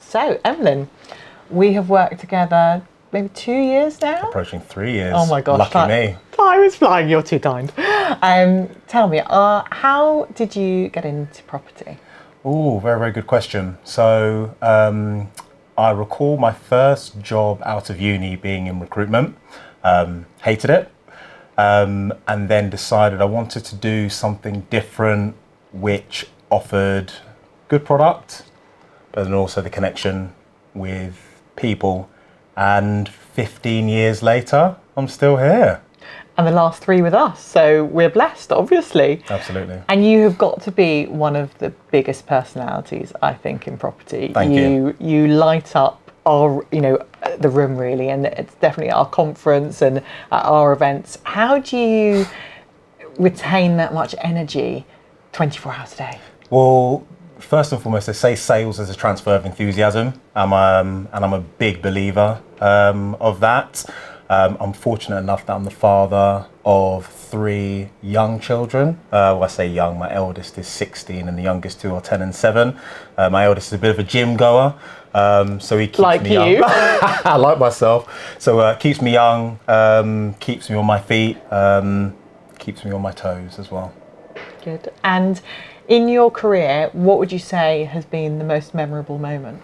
So, Emlyn, we have worked together maybe 2 years now? Approaching 3 years. Oh my gosh. Lucky me. Time is flying, you're too kind. Tell me, how did you get into property? Oh, very, very good question. So I recall my first job out of uni being in recruitment. Hated it. And then decided I wanted to do something different, which offered good product, but then also the connection with people. And 15 years later, I'm still here. And the last 3 with us, so we're blessed, obviously. Absolutely. And you have got to be one of the biggest personalities, I think, in property. Thank you. You light up our, the room really, and it's definitely our conference and at our events. How do you retain that much energy 24 hours a day? Well, first and foremost, they say sales is a transfer of enthusiasm, and I'm a big believer of that. I'm fortunate enough that I'm the father of 3 young children. Well, I say young, my eldest is 16 and the youngest 2 are 10 and 7. My eldest is a bit of a gym goer, so he keeps me young. I like myself. So keeps me young, keeps me on my feet, keeps me on my toes as well. Good. And in your career, what would you say has been the most memorable moment?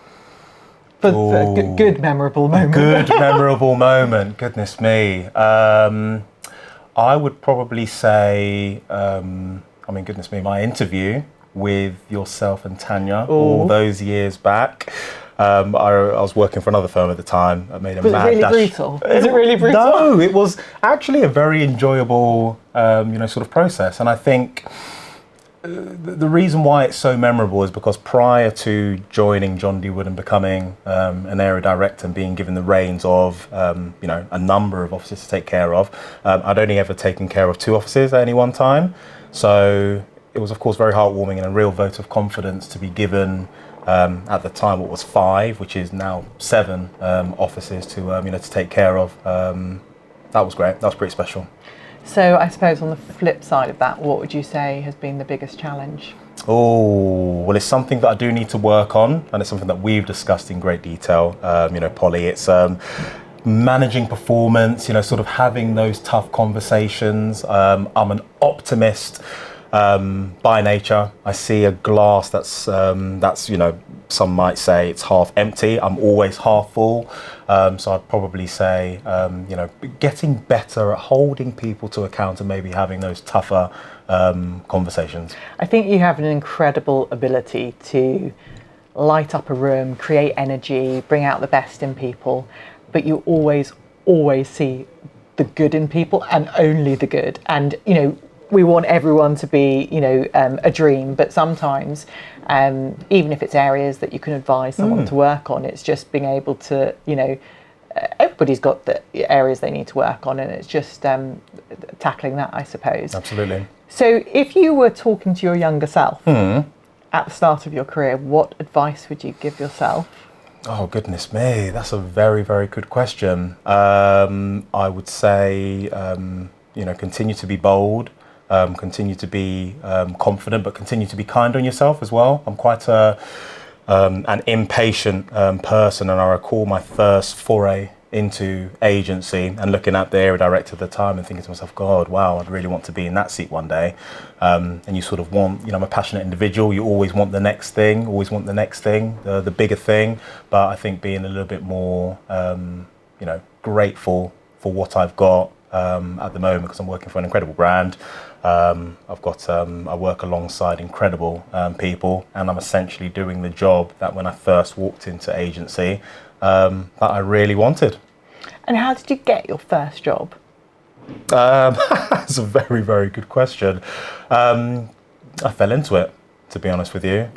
For good memorable moment. Good memorable moment. Goodness me. I would probably say, goodness me, my interview with yourself and Tanya all those years back. I was working for another firm at the time. I made a mad dash. Was it really brutal? No, it was actually a very enjoyable, sort of process. And I think the reason why it's so memorable is because prior to joining John D. Wood and becoming an area director and being given the reins of a number of offices to take care of, I'd only ever taken care of 2 offices at any one time. So it was of course very heartwarming and a real vote of confidence to be given at the time what was 5, which is now 7 offices to take care of. That was great. That was pretty special. So I suppose on the flip side of that, what would you say has been the biggest challenge? Oh, well, it's something that I do need to work on, and it's something that we've discussed in great detail, Polly. It's managing performance, sort of having those tough conversations. I'm an optimist by nature. I see a glass that's some might say it's half empty. I'm always half full. So I'd probably say, getting better at holding people to account and maybe having those tougher conversations. I think you have an incredible ability to light up a room, create energy, bring out the best in people, but you always see the good in people and only the good. And, we want everyone to be, a dream, but sometimes, even if it's areas that you can advise someone to work on, it's just being able to, everybody's got the areas they need to work on, and it's just tackling that, I suppose. Absolutely. So if you were talking to your younger self at the start of your career, what advice would you give yourself? Oh, goodness me, that's a very, very good question. I would say, continue to be bold. Continue to be confident, but continue to be kind on yourself as well. I'm quite an impatient person, and I recall my first foray into agency and looking at the area director at the time and thinking to myself, God, wow, I'd really want to be in that seat one day. And you sort of want, I'm a passionate individual. You always want the next thing, the bigger thing. But I think being a little bit more, grateful for what I've got at the moment, because I'm working for an incredible brand. I work alongside incredible people, and I'm essentially doing the job that when I first walked into agency that I really wanted. And how did you get your first job? That's a very, very good question. I fell into it, to be honest with you.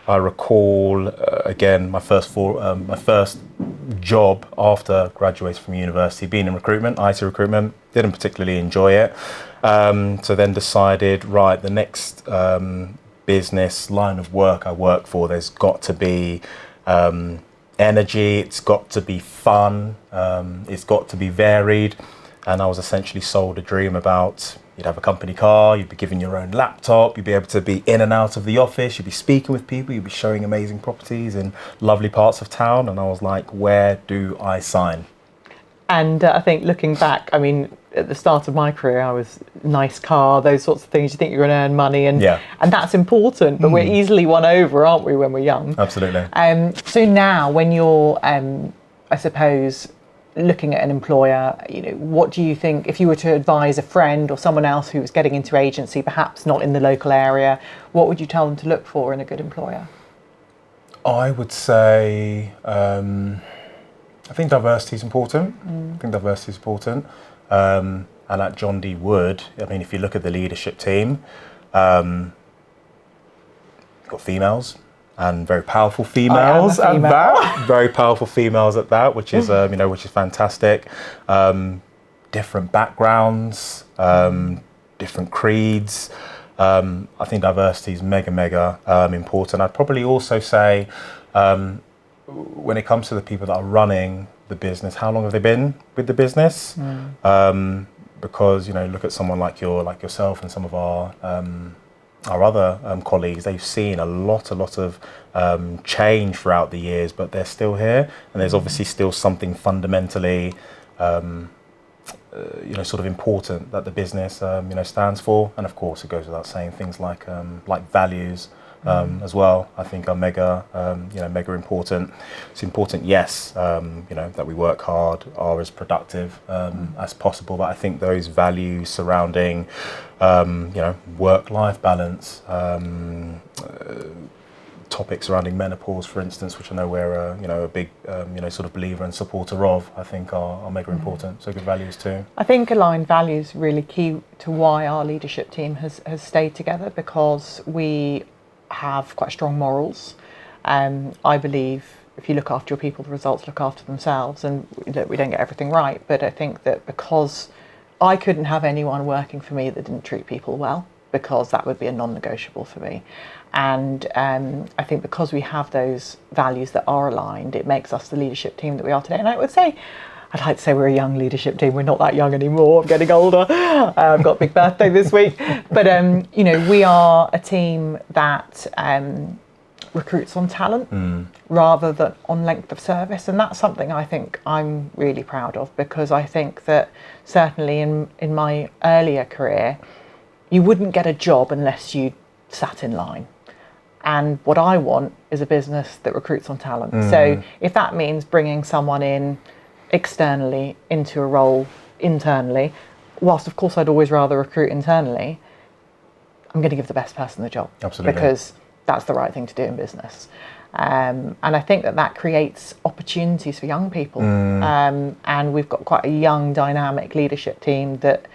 I recall, again, my first job after graduating from university, being in recruitment, IT recruitment, didn't particularly enjoy it. So then decided, right, the next business line of work I work for, there's got to be energy, it's got to be fun, it's got to be varied. and I was essentially sold a dream about you'd have a company car, you'd be given your own laptop, you'd be able to be in and out of the office, you'd be speaking with people, you'd be showing amazing properties in lovely parts of town. And I was like, where do I sign? And I think looking back, I mean, at the start of my career, I was nice car, those sorts of things. You think you're going to earn money, and that's important. But we're easily won over, aren't we, when we're young? Absolutely. So now, when you're, I suppose, looking at an employer, you know, what do you think, if you were to advise a friend or someone else who was getting into agency, perhaps not in the local area, what would you tell them to look for in a good employer? I would say, I think diversity is important. And at John D. Wood, I mean, if you look at the leadership team, you've got females and very powerful females at that. Very powerful females at that, which is which is fantastic. Different backgrounds, different creeds. I think diversity is mega important. I'd probably also say, when it comes to the people that are running the business, how long have they been with the business? Because, you know, look at someone like yourself and some of our other colleagues. They've seen a lot of change throughout the years, but they're still here, and there's obviously still something fundamentally sort of important that the business stands for. And of course it goes without saying, things like values as well, I think are mega important. It's important, yes, that we work hard, are as productive as possible, but I think those values surrounding work-life balance, topics surrounding menopause, for instance, which I know we're a big sort of believer and supporter of, I think are mega important. So good values too. I think aligned values really key to why our leadership team has stayed together, because we have quite strong morals. I believe if you look after your people, the results look after themselves, and we don't get everything right, but I think that because I couldn't have anyone working for me that didn't treat people well, because that would be a non-negotiable for me. And I think because we have those values that are aligned, it makes us the leadership team that we are today. And I'd like to say we're a young leadership team. We're not that young anymore. I'm getting older. I've got a big birthday this week. But, we are a team that recruits on talent rather than on length of service. And that's something I think I'm really proud of, because I think that certainly in my earlier career, you wouldn't get a job unless you sat in line. And what I want is a business that recruits on talent. So if that means bringing someone in externally into a role internally, whilst of course I'd always rather recruit internally, I'm going to give the best person the job. Absolutely. Because that's the right thing to do in business. And I think that creates opportunities for young people. And we've got quite a young, dynamic leadership team that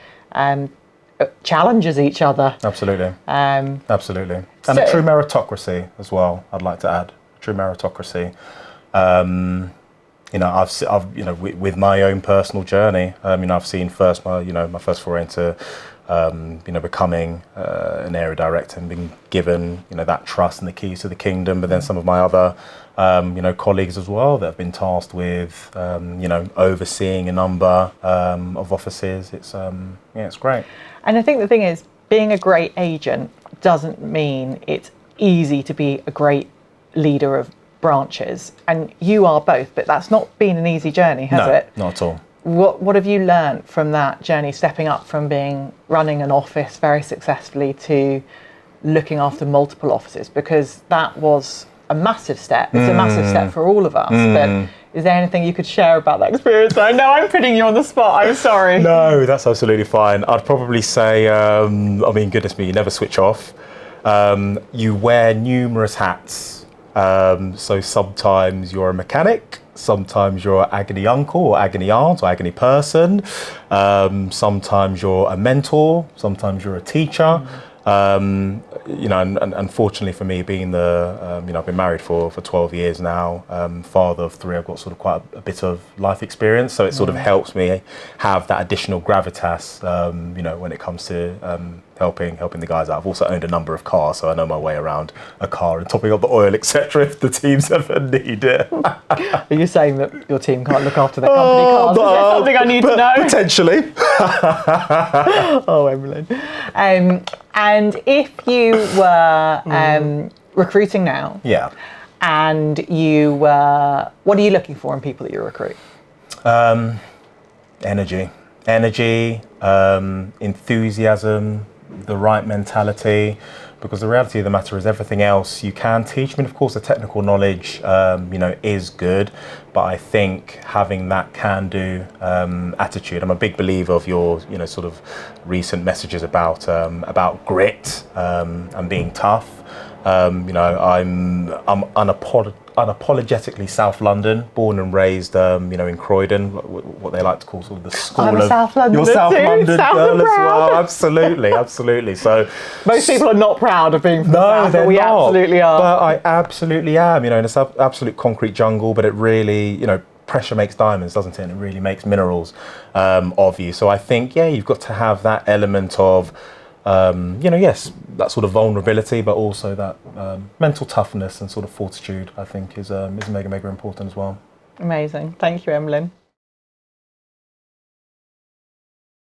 challenges each other. Absolutely. Absolutely. And a true meritocracy as well, I'd like to add. True meritocracy. I've with my own personal journey, I've seen first my first foray into becoming an area director and being given that trust and the keys to the kingdom, but then some of my other colleagues as well that have been tasked with overseeing a number of offices. It's great. And I think the thing is, being a great agent doesn't mean it's easy to be a great leader of branches, and you are both, but that's not been an easy journey, has it? No, not at all. What have you learned from that journey, stepping up from running an office very successfully to looking after multiple offices? Because that was a massive step. It's a massive step for all of us. But is there anything you could share about that experience? I know I'm putting you on the spot. I'm sorry. No, that's absolutely fine. I'd probably say, goodness me, you never switch off. You wear numerous hats. So sometimes you're a mechanic, sometimes you're an agony uncle or agony aunt or agony person, sometimes you're a mentor, sometimes you're a teacher, You know, and unfortunately for me, being the, you know, I've been married for 12 years now, father of 3, I've got sort of quite a bit of life experience. So it sort of helps me have that additional gravitas, you know, when it comes to helping the guys out. I've also owned a number of cars, so I know my way around a car and topping up the oil, etc. if the teams ever need it. Are you saying that your team can't look after their company cars? Is there something I need to know? Potentially. Oh, Emlyn. And if you were recruiting now, Yeah. and you were, what are you looking for in people that you recruit? Energy, enthusiasm, the right mentality, because the reality of the matter is everything else you can teach. I mean, of course, the technical knowledge, you know, is good, but I think having that can-do attitude. I'm a big believer of your, you know, sort of recent messages about grit and being tough. You know, I'm unapologetically South London, born and raised, you know, in Croydon, what they like to call sort of the school I'm of South London your South too, London South girl and as well. proud. Absolutely. So Most people are not proud of being from the no, South, they're but we not. absolutely are. But I absolutely am. You know, in this absolute concrete jungle, but it really, you know, pressure makes diamonds, doesn't it? And it really makes minerals of you. So I think, yeah, you've got to have that element of, you know, yes, that sort of vulnerability, but also that mental toughness and sort of fortitude, I think, is mega important as well. Amazing. Thank you, Emlyn.